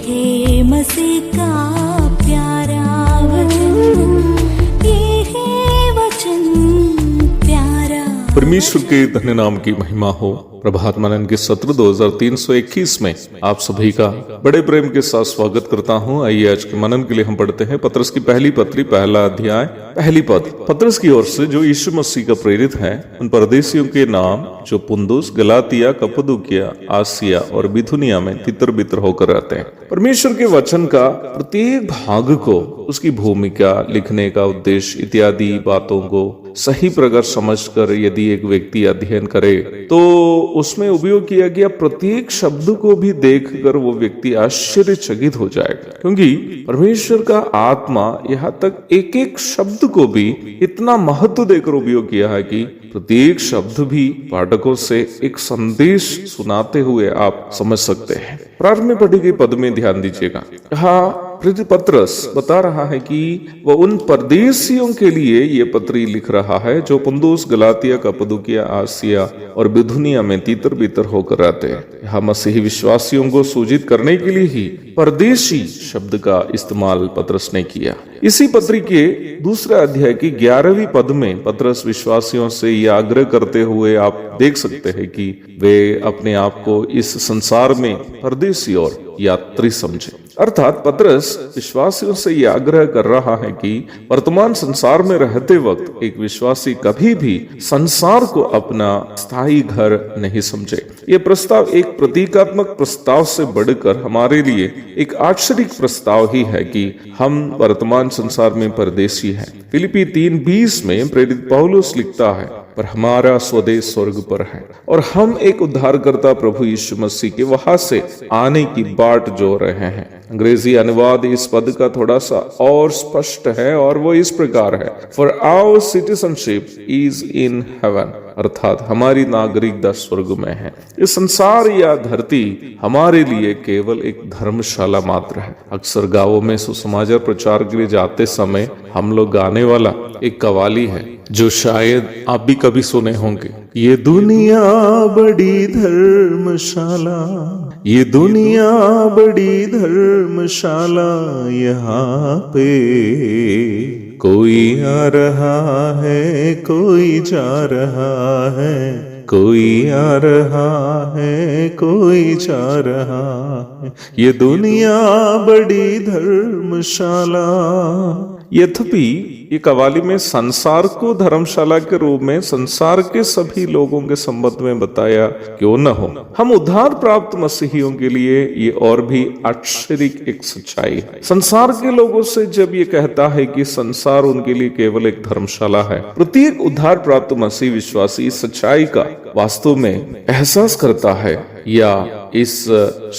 है मसीह का प्यारा वचन, ये है वचन प्यारा। परमेश्वर के धन्य नाम की महिमा हो। प्रभात मनन के सत्र 2321 में आप सभी का बड़े प्रेम के साथ स्वागत करता हूं। आइए आज के मनन के लिए हम पढ़ते हैं पतरस की पहली पत्री, पहला अध्याय, पहली पद। पतरस की ओर से जो यीशु मसीह का प्रेरित है, उन परदेशियों के नाम जो पुंदुस, गलातिया, कप्पदूकिया, आसिया और बिथुनिया में तितर बितर होकर रहते हैं। परमेश्वर के वचन का प्रत्येक भाग को उसकी भूमिका, लिखने का उद्देश्य इत्यादि बातों को सही प्रकार समझकर यदि एक व्यक्ति अध्ययन करे तो उसमें उपयोग किया गया प्रत्येक शब्द को भी देखकर वो व्यक्ति आश्चर्यचकित हो जाएगा, क्योंकि परमेश्वर का आत्मा यहाँ तक एक एक शब्द को भी इतना महत्व देकर उपयोग किया है कि प्रत्येक शब्द भी पाठकों से एक संदेश सुनाते हुए आप समझ सकते हैं। प्रारंभ में पढ़ी गई पद में ध्यान दीजिएगा। यहाँ पतरस बता रहा है कि वह उन परदेशियों के लिए ये पत्री लिख रहा है जो पुंदुस, गलातिया, कप्पदूकिया, आसिया और बिथुनिया में तीतर बीतर होकर रहते हैं। यहाँ मसीही विश्वासियों को सूचित करने के लिए ही परदेशी शब्द का इस्तेमाल पतरस ने किया। इसी पत्री के दूसरे अध्याय की 11वीं पद में पतरस विश्वासियों से यह आग्रह करते हुए आप देख सकते हैं कि वे अपने आप को इस संसार में परदेशी और यात्री समझे। अर्थात पतरस विश्वासियों से यह आग्रह कर रहा है कि वर्तमान संसार में रहते वक्त एक विश्वासी कभी भी संसार को अपना स्थायी घर नहीं समझे। यह प्रस्ताव एक प्रतीकात्मक प्रस्ताव से बढ़कर हमारे लिए एक आश्चर्य प्रस्ताव ही है कि हम वर्तमान संसार में परदेशी हैं। फिलिपी 3:20 में प्रेरित पौलुस लिखता है, पर हमारा स्वदेश स्वर्ग पर है और हम एक उद्धारकर्ता प्रभु यीशु मसीह के वहां से आने की बाट जो रहे हैं। अंग्रेजी अनुवाद इस पद का थोड़ा सा और स्पष्ट है और वो इस प्रकार है, for our citizenship is in heaven, अर्थात हमारी नागरिकता स्वर्ग में है। इस संसार या धरती हमारे लिए केवल एक धर्मशाला मात्र है। अक्सर गांवों में सुसमाचार प्रचार के लिए जाते समय हम लोग गाने वाला एक कवाली है जो शायद आप भी कभी सुने होंगे। ये दुनिया बड़ी धर्मशाला, ये दुनिया बड़ी धर्मशाला, यहाँ पे कोई आ रहा है, कोई जा रहा है, कोई आ रहा है, कोई जा रहा है, ये दुनिया बड़ी धर्मशाला। यद्यपि ये कवाली में संसार को धर्मशाला के रूप में संसार के सभी लोगों के संबंध में बताया क्यों न हो, हम उद्धार प्राप्त मसीहियों के लिए ये और भी आश्चर्य एक सच्चाई है। संसार के लोगों से जब ये कहता है कि संसार उनके लिए केवल एक धर्मशाला है, प्रत्येक उद्धार प्राप्त मसीह विश्वासी इस सच्चाई का वास्तव में एहसास करता है या इस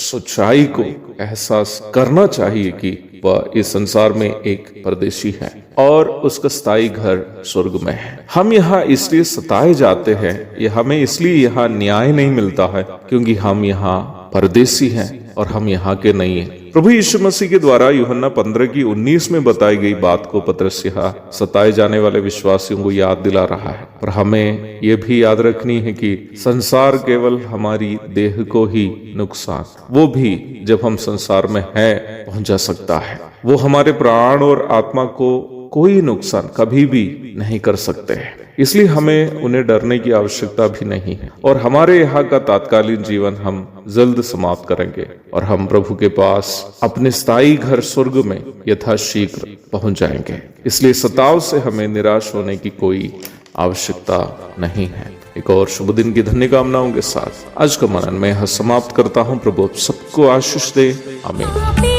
सच्चाई को एहसास करना चाहिए कि वह इस संसार में एक परदेशी है और उसका स्थायी घर स्वर्ग में है। हम यहाँ इसलिए सताए जाते हैं, या हमें इसलिए यहाँ न्याय नहीं मिलता है क्योंकि हम यहाँ परदेशी हैं और हम यहाँ के नहीं हैं। प्रभु यीशु मसीह के द्वारा यूहन्ना 15:19 में बताई गई बात को पतरस यहाँ सताए जाने वाले विश्वासियों को याद दिला रहा है। और हमें यह भी याद रखनी है कि संसार केवल हमारी देह को ही नुकसान, वो भी जब हम संसार में हैं, पहुंचा सकता है। वो हमारे प्राण और आत्मा को कोई नुकसान कभी भी नहीं कर सकते हैं, इसलिए हमें उन्हें डरने की आवश्यकता भी नहीं है। और हमारे यहाँ का तात्कालीन जीवन हम जल्द समाप्त करेंगे और हम प्रभु के पास अपने स्थायी घर स्वर्ग में यथाशीघ्र पहुंच जाएंगे। इसलिए सताव से हमें निराश होने की कोई आवश्यकता नहीं है। एक और शुभ दिन की धन्य कामनाओं के साथ आज का मनन मैं यहाँ समाप्त करता हूँ। प्रभु सबको आशीष दे। आमीन।